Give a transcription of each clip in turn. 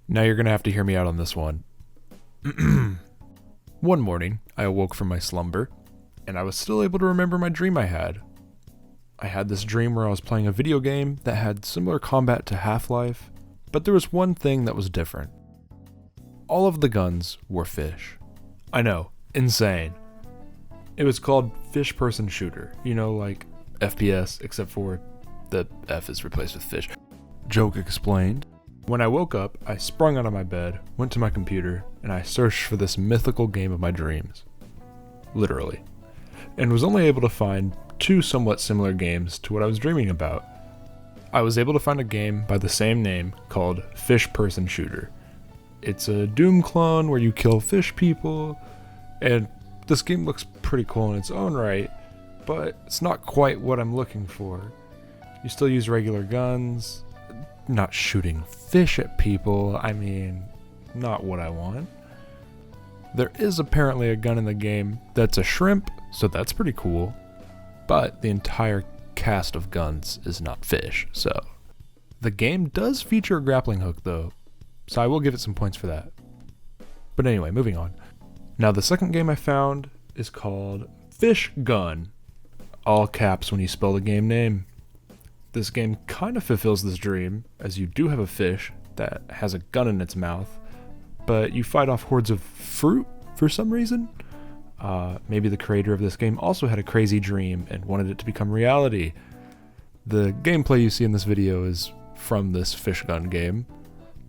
Now you're gonna have to hear me out on this one. One morning, I awoke from my slumber, and I was still able to remember my dream I had. I had this dream where I was playing a video game that had similar combat to Half-Life, but there was one thing that was different. All of the guns were fish. I know, insane. It was called Fish Person Shooter, like FPS, except for the F is replaced with fish. Joke explained. When I woke up, I sprung out of my bed, went to my computer, and I searched for this mythical game of my dreams. Literally. And was only able to find two somewhat similar games to what I was dreaming about. I was able to find a game by the same name called Fish Person Shooter. It's a Doom clone where you kill fish people, and this game looks pretty cool in its own right, but it's not quite what I'm looking for. You still use regular guns, not shooting fish at people, not what I want. There is apparently a gun in the game that's a shrimp, so that's pretty cool, but the entire cast of guns is not fish, so. The game does feature a grappling hook though, so I will give it some points for that. But anyway, moving on. Now the second game I found is called Fish Gun, all caps when you spell the game name. This game kind of fulfills this dream, as you do have a fish that has a gun in its mouth, but you fight off hordes of fruit for some reason. Maybe the creator of this game also had a crazy dream and wanted it to become reality. The gameplay you see in this video is from this Fish Gun game,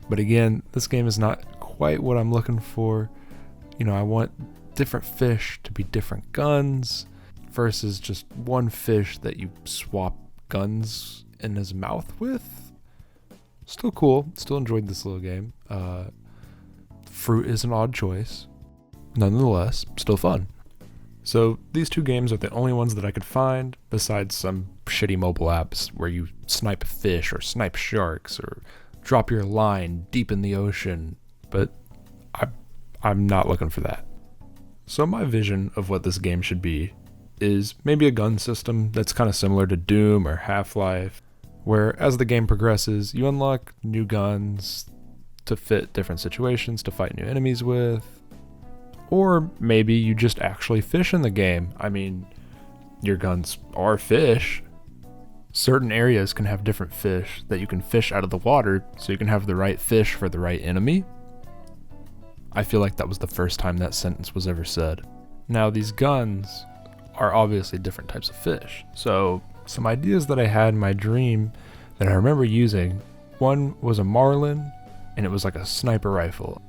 but again, this game is not quite what I'm looking for. I want different fish to be different guns versus just one fish that you swap guns in his mouth with. Still cool. Still enjoyed this little game. Fruit is an odd choice. Nonetheless, still fun. So these two games are the only ones that I could find, besides some shitty mobile apps where you snipe fish or snipe sharks or drop your line deep in the ocean, but I'm not looking for that. So my vision of what this game should be is maybe a gun system that's kind of similar to Doom or Half-Life, where as the game progresses, you unlock new guns to fit different situations to fight new enemies with. Or maybe you just actually fish in the game. Your guns are fish. Certain areas can have different fish that you can fish out of the water, so you can have the right fish for the right enemy. I feel like that was the first time that sentence was ever said. Now these guns are obviously different types of fish. So some ideas that I had in my dream that I remember using, one was a marlin, and it was like a sniper rifle.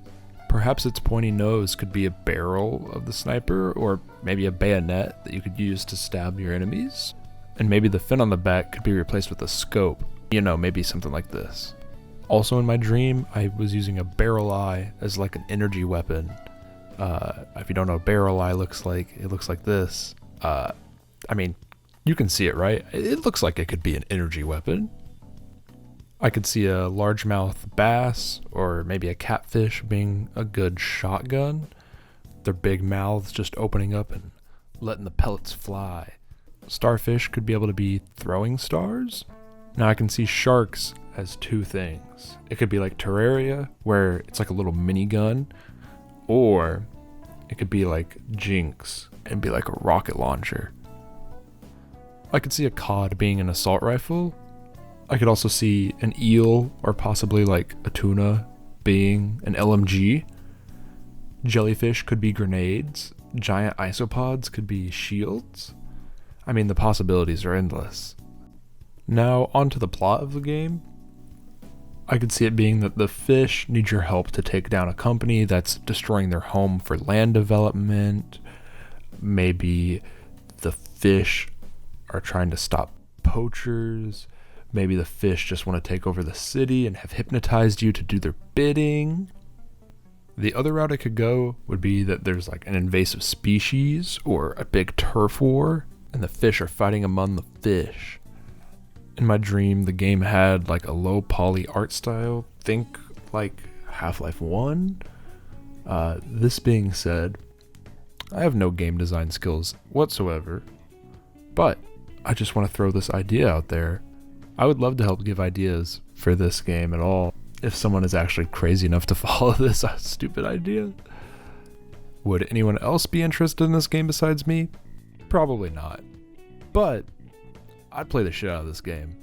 Perhaps its pointy nose could be a barrel of the sniper, or maybe a bayonet that you could use to stab your enemies. And maybe the fin on the back could be replaced with a scope, maybe something like this. Also in my dream, I was using a barrel eye as like an energy weapon. If you don't know what barrel eye looks like, it looks like this. You can see it, right? It looks like it could be an energy weapon. I could see a largemouth bass or maybe a catfish being a good shotgun. Their big mouths just opening up and letting the pellets fly. Starfish could be able to be throwing stars. Now I can see sharks as two things. It could be like Terraria, where it's like a little minigun, or it could be like Jinx and be like a rocket launcher. I could see a cod being an assault rifle. I could also see an eel or possibly like a tuna being an LMG. Jellyfish could be grenades. Giant isopods could be shields. The possibilities are endless. Now, onto the plot of the game. I could see it being that the fish need your help to take down a company that's destroying their home for land development. Maybe the fish are trying to stop poachers. Maybe the fish just want to take over the city and have hypnotized you to do their bidding. The other route I could go would be that there's like an invasive species or a big turf war, and the fish are fighting among the fish. In my dream, the game had like a low poly art style, think like Half-Life 1. This being said, I have no game design skills whatsoever, but I just want to throw this idea out there. I would love to help give ideas for this game at all. if someone is actually crazy enough to follow this stupid idea. Would anyone else be interested in this game besides me? Probably not. But I'd play the shit out of this game.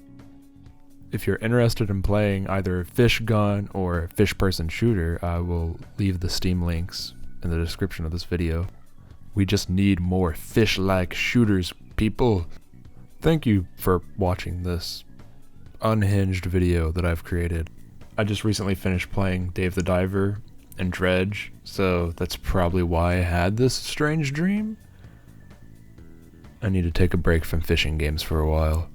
If you're interested in playing either Fish Gun or Fish Person Shooter, I will leave the Steam links in the description of this video. We just need more fish-like shooters, people. Thank you for watching this unhinged video that I've created. I just recently finished playing Dave the Diver and Dredge, so that's probably why I had this strange dream. I need to take a break from fishing games for a while.